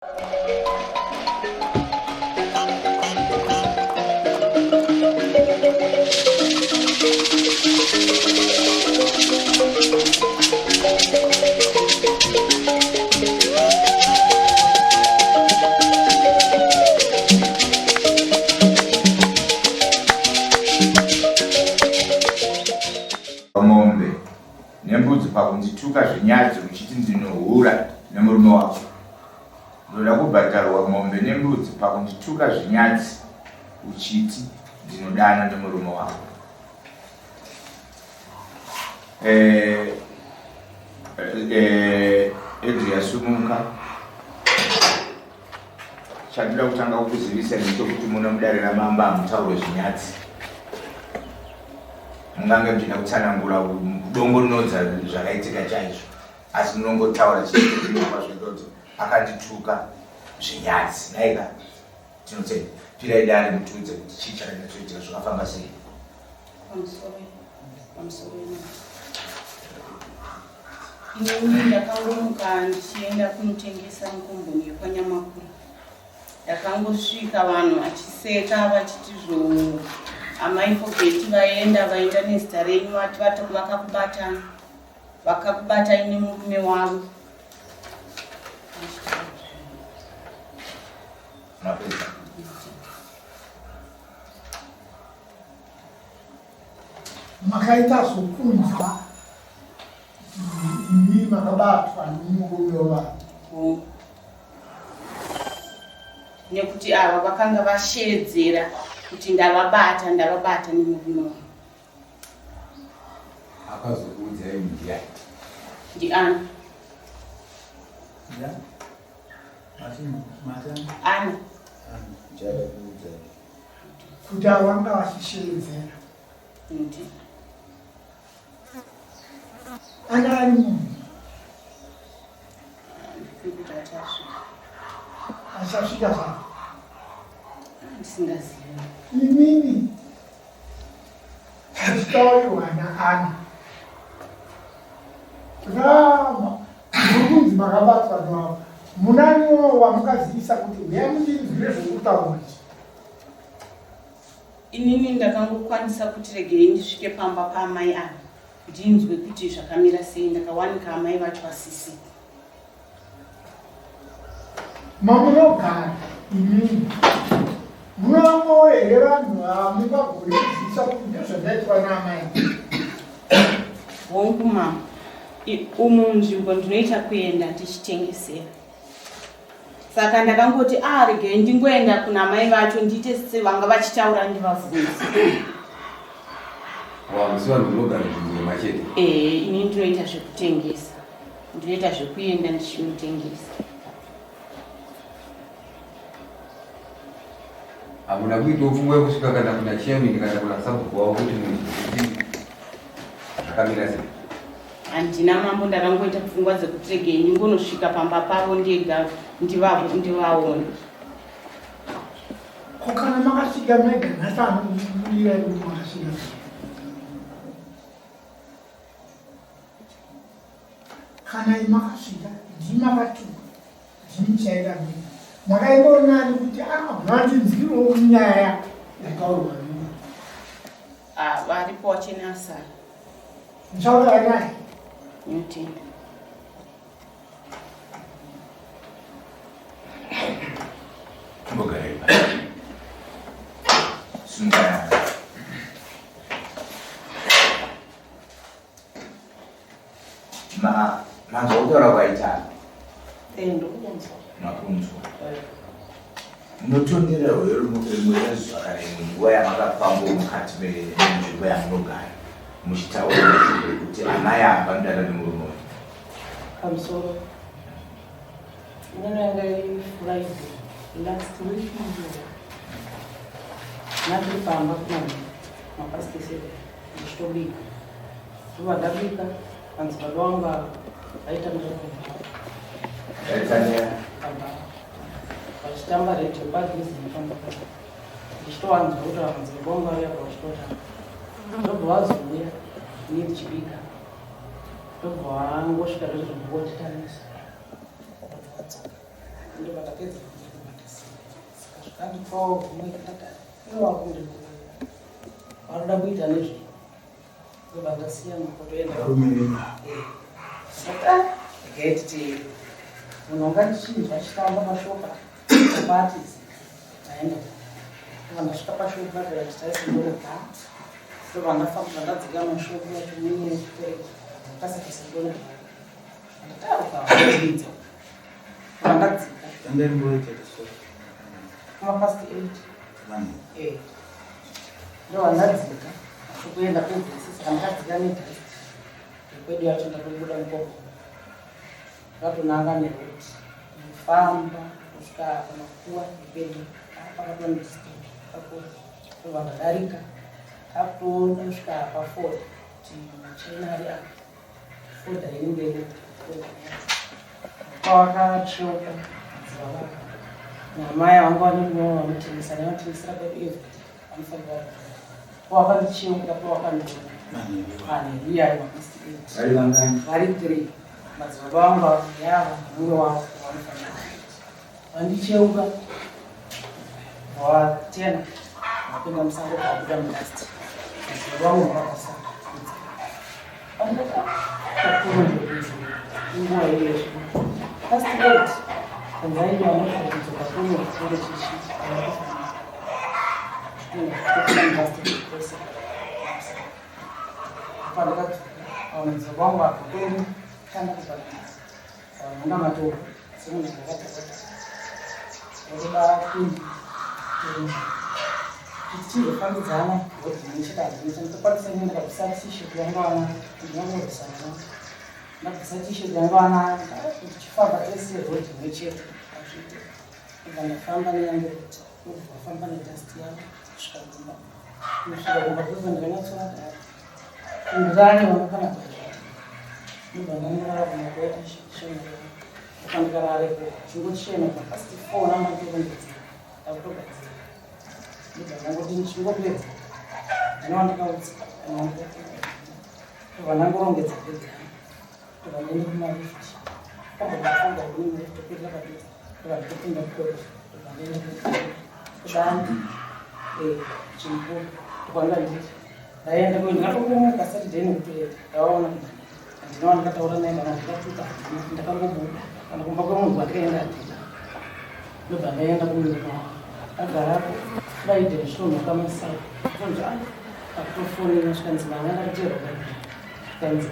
Mombe nembudzi pakundituka zvinyadzo uchiti ndinohura nemurume wako. Ndoda kubhadharwa mombe nembudzi pakundituka zvinyadzi uchiti ndinodana nemurume wako. Edri yasumuka. Chandida kutanga kukuzivisa ndechekuti muna mudarira mamba amutaure zvinyadzi. Mungange muchida kutsanangura kudongonodza zvakaitika chaizvo, asi munongotaura chizvinokwazvekoti akandituka zvinyadzi. Naika tinotei pirai dare mutudze kuti chii chakanga choitika, zvakafamba sei? Inini ndakangomuka ndichienda kunotengesa mukomboni yekwanyamakuru. Ndakangosvika vanhu vachiseka vachiti amaifogeti vaenda nezita renyu vati vakakubata ine murume wavo. Makaita sokunzwa ini makabatwa nemurume wavo. Nekuti ava vakanga vashedzera kuti ndavabata nemurume wavo. Akazokuudzai ndiani? Ndiani? Ana. Kuti avanga vachishedzera. Ana ari munhu. Achasvika zvako. Ndisingazivi. Inini achitaurirwa naana. Rama mukunzi makabatwa navo. Munaniwo wamukazivisa kuti uyamundinzwire zvokutaura. Inini ndakangokwanisa kuti regei ndisvike pamba paamai ava ndinzwe kuti zvakamira sei. Ndakawanika amai vacho vasisi. Mamunogara inini munongo here vanhu vamungagone kuzivisa kuti ndozvandaitwa naamai. Wangu mama, umu nzvimbo ndinoita kuenda ndichitengesera. Saka ndakangoti regei ndingoenda kuna mai vacho ndiite sevanga vachitaura ndivavhunze. Wamusiwa ndinogara nzvimbo machete? Ini ndinoita zvekutengesa. Ndinoita zvekuenda ndichinotengesa. Hamuna kuita upfungwa yekusvika kana kuna chiyamini kana kuna sabhuku wavo kuti zvakamira sei? Handina mambo, ndakangoita pfungwa dzekuti regei ndingonosvika pamba pavo ndega ndivaone. Kana makasvika mega nasanira makasvika. Kana makasvika ndimakatuka ndimichaira mega. Makaimboonani kuti mhandinzwirewo nyaya yakaurwa nini? Varipo vachinasara. Ndichaura naye. Ndinotenda. Mbogarai sungana. Manzwa kutaura kwaita? Ndokunzwa. Makunzwa. Munotondererwa rimwe rezuva kana imwe nguva yamakafamba mukati menzvimbo yamunogara muchitaura kuti amai ava ndada nemurume wavo. Pamusoro. Inenge Friday last week. Ndakafamba kuna mapasitesi ndichitobika. Zuva ndabika kanzi baba vangu aita nezvekubva. Vachitamba redio padhuze nefamba ndichitowanzwa kuti vanzi baba vangu vauya pavachitotamba. Ndobva vazouya ini ndichibika. Ndobva vangosvika ndozvombotitanisa. ndo vakapedza saka zvakandipfaumwekatata iwakunde vanoda kuita nezve ndovakasiyana kutoenda saka gaiti munhu ungandichinzwa achitamba mashopa apatisi aenda vandasvika pashopa taisindonega ndo vandafamba vandadzika mashopu achimune kasakasindonega vandatarukaidza vandadzika kumapast 8 ndo vandadzika kuenda kuvhesisi vandadzika nedhasti kwedu yacho ndatobuda mukoko akatonanga neroti kufamba kusvika pamakuwa ipedu pakatondistika vakadadarika akutoona kusvika paford kuti machinari foda inenge pawakatsvoka dzivavaka namai vanga vanenge vanotengesa nevanotengesera kwedu evhiti vanofanira pawakanditsveuka pawakandoona haleluya vari 3 madzibaba vangu yava mumwe wavo vanofanira vandicheuka watena vapinda musango vabuda mudasti vamwe vakasa inguva iyoyo past 8 kanzaini vanofaidzoka kuno ere chichi pandakadzoka vangu vakapeni kanda kubhalansa vana matoro semunhu akatavata vakuda kundi tichizofambidzana nechikadzinechitokwanisa nenda kabvisa tisheti yangu vana ndinongorisana ndabvisa tisheti yangu vana tichifamba tese rodi nechete azvite ibva ndafamba neyangu roti vafamba nedasti yangu kusvika kumba kusvika kumba kuva ndikanyatsoada kundirani vanokana kwaita ndibva ndamurara kumakuita shemera ukandikarareko chingochena past 4 namatokondedzera ndakutogadzira ndibva ndangoti chingopedza ndinova ndikautsika tobva ndangorongedza pedzana tobva ndiende kumalift kabva kunimetoperera padedza tobva nditopinda kukorera tobva ndiende kudandi chimpo tokanga nditi ndaenda ndakatomuka saturday nekutoenda ndaona ndinova ndakataura naye kana ndikatuka ndakangobuda kana kumba kwemunhu wakaenda ndina ndobva ndaenda kunyika agarapo friday zvinonoka masai onzi akutofonera svikanzi vana ndakateerwa kanzi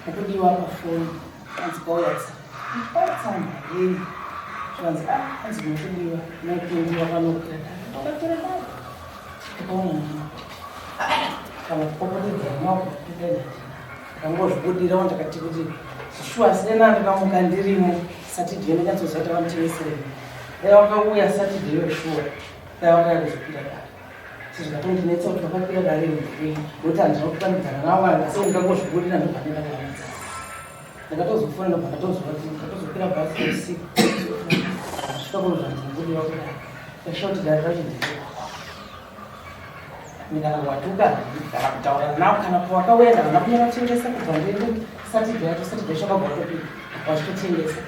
akudiwa pafoni kanzi kauyatsa patsamba yei svikanzi anzi nokudiwa naikudiwa panokira ndakatoreda takaona kana kupopotedza maoko kudena ndakangozvibudirawo ndakati kuti shuwa sena ndakamuka ndirimo saturday ndakatsozoita vanotengeserei dai wakauya saturday yoshuwa dai wakaya kuzopira dare zvakatondinetsa kuti vakapira dare mvei nokuti handina kutamidzana navo asi ndikangozvibudira ndobva ndakavaradza ndakatozofona ndobva ndakatozopira bhasi usiku asvika kuno zvandinobudira kudai ndasvika kuti dare racho ndiri ndikangwatuka kana kutaura navo kana pawakawenda vana kunya vatengesa kubva ndende saturday yacho saturday yacho vakagwatopinda vachitotengesa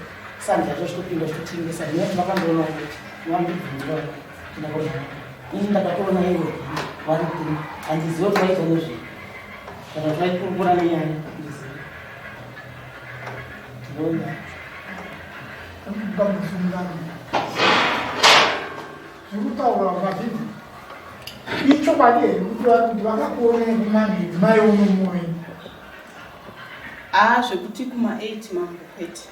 sunday yacho chitopinda chitotengesa ndinoti vakandoona kuti wandibvunira ndakona ini ndakatoona iwe vari 3 handiziva kuti vaita nezvei kana kuti vaikurukura nenyaya ndiziva ndinoona ndamufungana zvekutaura mazvizvi ichokwadi here kuti vakakuonai kumangezi maionomwoyo zvekuti kuma-8 mambo kwete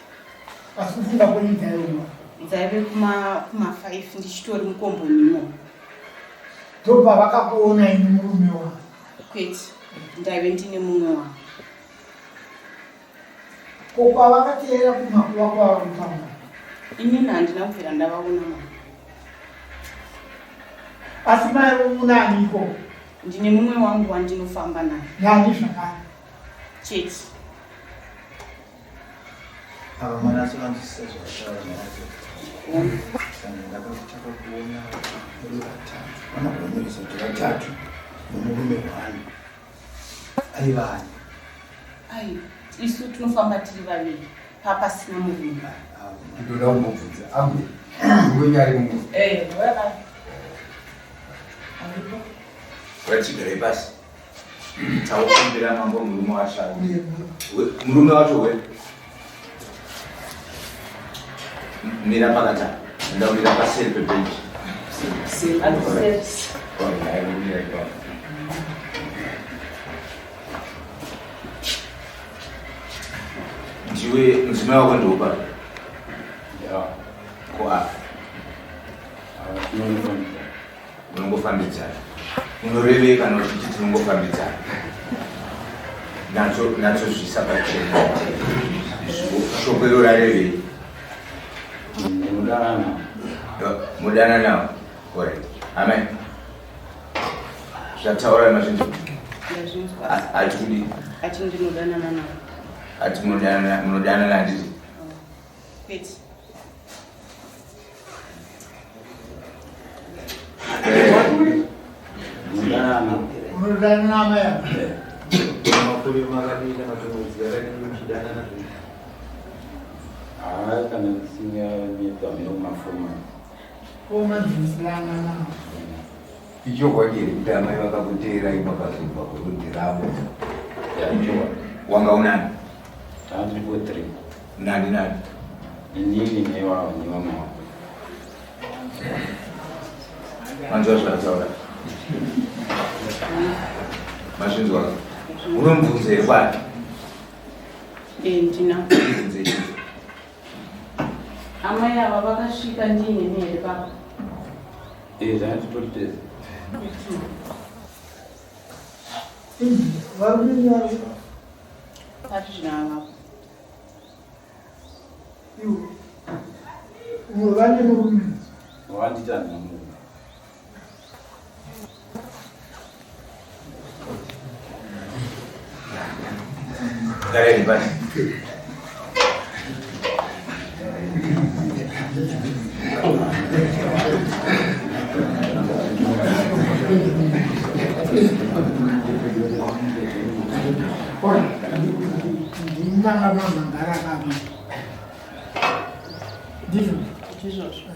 asi kufunga kwenyu dzaioma dzaive kuma-5 ndichitori mukombonimo ndobva vakakuonai nemurume wavo kwete ndaive ndine mumwe wavo kokwavakateera kumakuva kwavarutanga inini handina kubvira ndavaona mama asi mai unaniko ndine mumwe wangu wandinofamba naye nani zvakare chete ava mwana sonandisisa zvakataura naye ndakatakakuona muri 3 vanakuoneresa kuti 3 nomurume 1 aivani ai isu tinofamba tiri vaviri papasina murume ndoda kumubvunza ambe wenyari mungu wachigare pasi taukumbira mambo murume wacho murume wacho we mira pakata ndaurira paseri pepeji ndiwe mudzimai wako ndoupa koapa unongofambidzana unoreveka nokuti tinongofambidzana nacho zvisapachena shoko iro rarevei mudana nawo correct amen zvataura mazvinzi ati kudi ati ndinodanana nawo ati munodanana nditi kwete Unodanana maya. kana kusinya mieto amafoma Koma ndisilana. icho kwakiri kuti amai vakakuteerai makazopa kurudiramo wanga unani tandiripo3 nani inini nevavo nevamwe manzwa zvataura mazvinzwa unomubvunza here kwati ndina bvunze chii amai ava vakasvika ndineni here papa zvanditoripeza Varume vari. ati zvinavapo Iwo. Umwe vane murume. wanditana namunhu gareni basi Ndinanga mamangara kama. Ndizvo. izvozvo